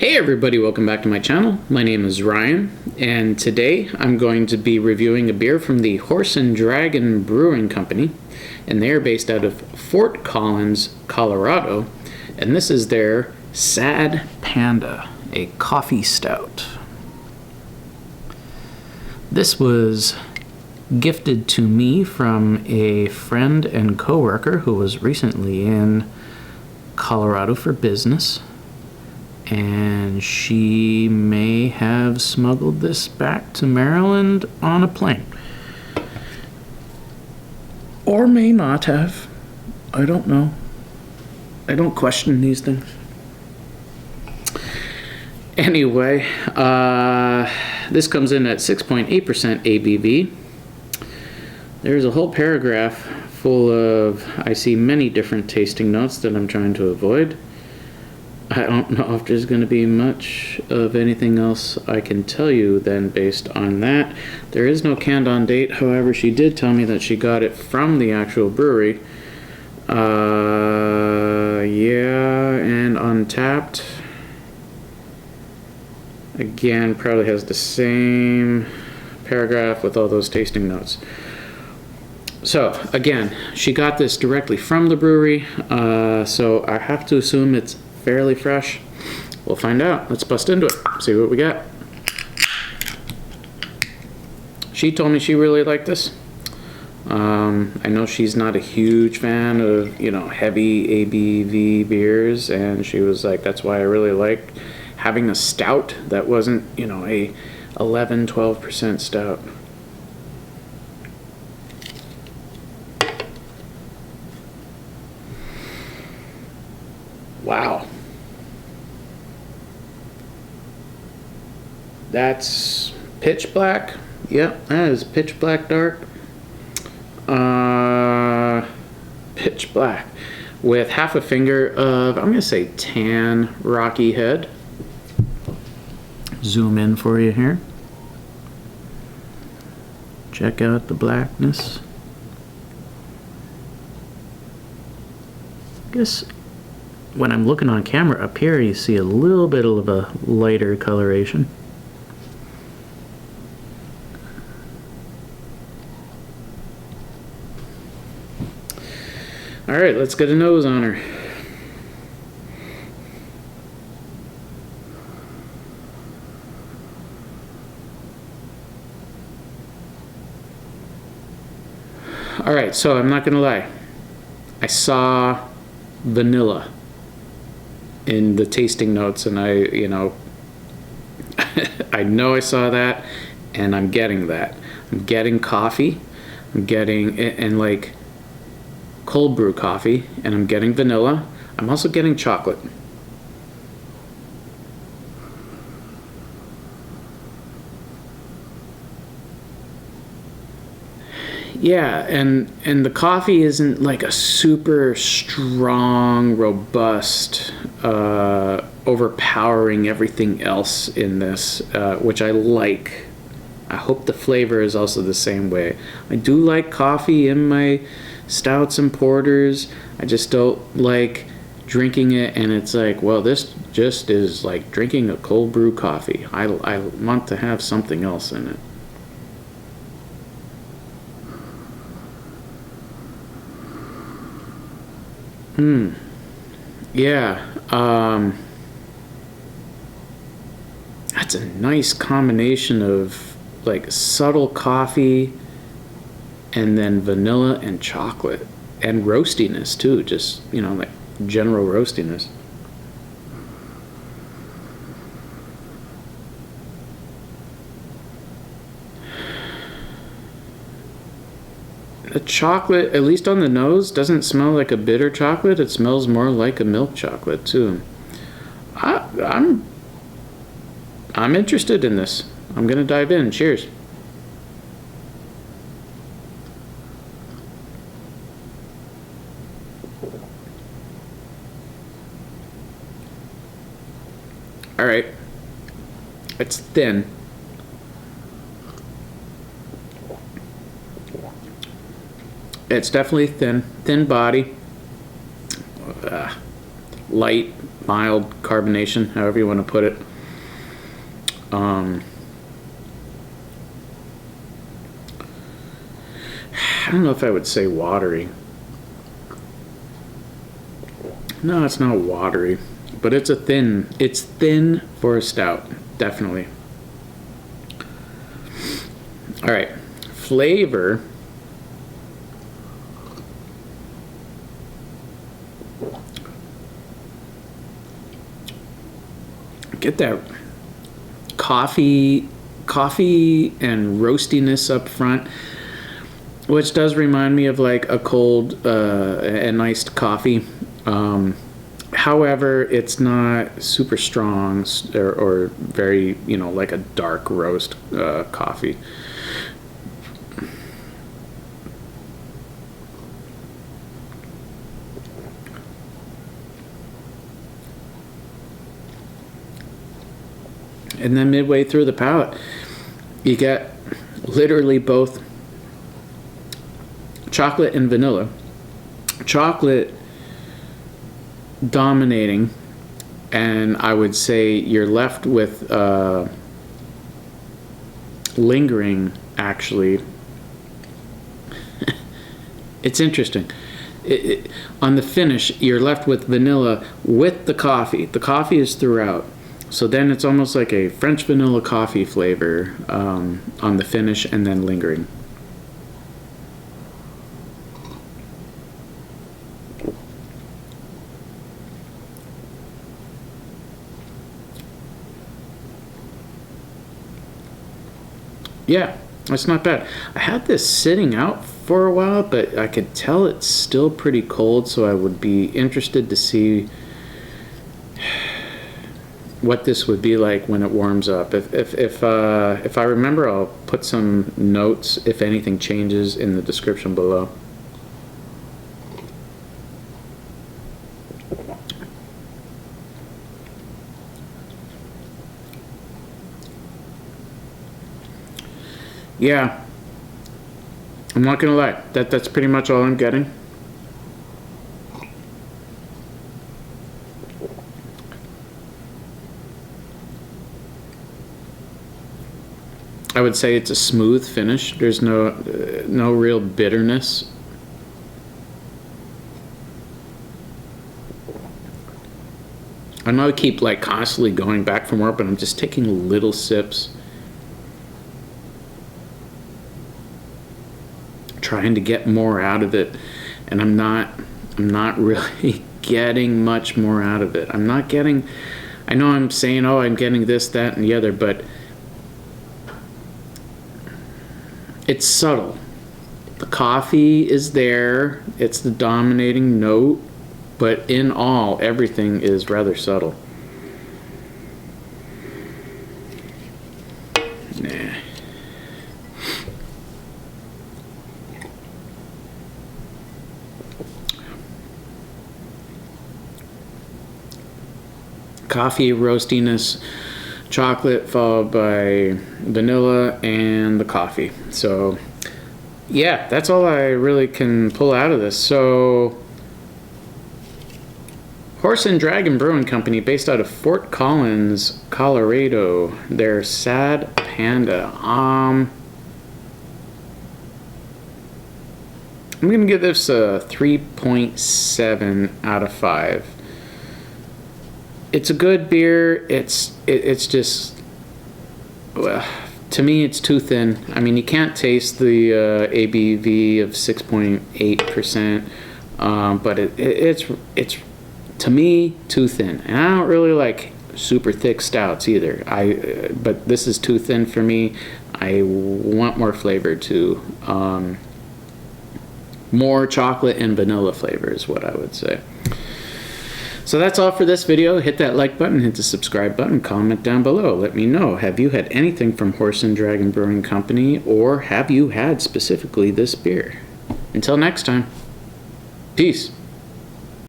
Hey everybody, welcome back to my channel. My name is Ryan, and today I'm going to be reviewing a beer from the Horse Dragon Brewing Company, and they're based out of Fort Collins, Colorado, and this is their Sad Panda, a coffee stout. This was gifted to me from a friend and coworker who was recently in Colorado for business. And she may have smuggled this back to Maryland on a plane. Or may not have. I don't know. I don't question these things. Anyway, this comes in at 6.8% ABV. There's a whole paragraph full of, I see many different tasting notes that I'm trying to avoid. I don't know if there's going to be much of anything else I can tell you then based on that. There is no canned on date, however, she did tell me that she got it from the actual brewery. Yeah, and Untapped. Again, probably has the same paragraph with all those tasting notes. So, again, she got this directly from the brewery, so I have to assume it's fairly fresh. We'll find out. Let's bust into it, see what we got. She told me she really liked this. I know she's not a huge fan of, heavy ABV beers, and she was like, that's why I really like having a stout that wasn't, a 11-12% stout. Wow. That's pitch black. Yep, that is pitch black dark. Pitch black with half a finger of, I'm going to say, tan rocky head. Zoom in for you here. Check out the blackness. I guess when I'm looking on camera up here, you see a little bit of a lighter coloration. All right, let's get a nose on her. All right, so I'm not gonna lie. I saw vanilla in the tasting notes, and I know I saw that, and I'm getting that. I'm getting coffee, I'm getting, and like cold brew coffee, and I'm getting vanilla. I'm also getting chocolate. Yeah, and the coffee isn't like a super strong, robust, overpowering everything else in this, which I like. I hope the flavor is also the same way. I do like coffee in my stouts and porters. I just don't like drinking it and it's like, well, this just is like drinking a cold brew coffee. I want to have something else in it. Yeah, that's a nice combination of like subtle coffee and then vanilla and chocolate and roastiness too, just, like general roastiness. The chocolate, at least on the nose, doesn't smell like a bitter chocolate. It smells more like a milk chocolate too. I'm interested in this. I'm gonna dive in. Cheers. All right. It's thin. It's definitely thin body, light, mild carbonation, however you want to put it. I don't know if I would say watery. No, it's not watery, but it's thin for a stout, definitely. All right, flavor. Get that coffee and roastiness up front, which does remind me of like a cold and iced coffee. However, it's not super strong or very, like a dark roast coffee. And then midway through the palate, you get literally both chocolate and vanilla. Chocolate dominating, and I would say you're left with lingering, actually. It's interesting. On the finish, you're left with vanilla with the coffee. The coffee is throughout. So then it's almost like a French vanilla coffee flavor on the finish, and then lingering. Yeah, it's not bad. I had this sitting out for a while, but I could tell it's still pretty cold, so I would be interested to see what this would be like when it warms up. If I remember, I'll put some notes if anything changes in the description below. Yeah, I'm not gonna lie, that's pretty much all I'm getting. I would say it's a smooth finish. There's no real bitterness. I know I keep like constantly going back for more, but I'm just taking little sips, trying to get more out of it, and I'm not really getting much more out of it. I know I'm saying, oh, I'm getting this, that, and the other, but it's subtle. The coffee is there, it's the dominating note, but in all, everything is rather subtle. Nah. Coffee roastiness, chocolate followed by vanilla and the coffee. So yeah, that's all I really can pull out of this. So Horse Dragon Brewing Company, based out of Fort Collins, Colorado. They're Sad Panda. I'm gonna give this a 3.7 out of 5. It's a good beer. It's just, well, to me, it's too thin. I mean, you can't taste the ABV of 6.8%, but it's to me too thin. And I don't really like super thick stouts either. But this is too thin for me. I want more flavor too. More chocolate and vanilla flavor is what I would say. So that's all for this video. Hit that like button, hit the subscribe button, comment down below. Let me know, have you had anything from Horse Dragon Brewing Company, or have you had specifically this beer? Until next time, peace.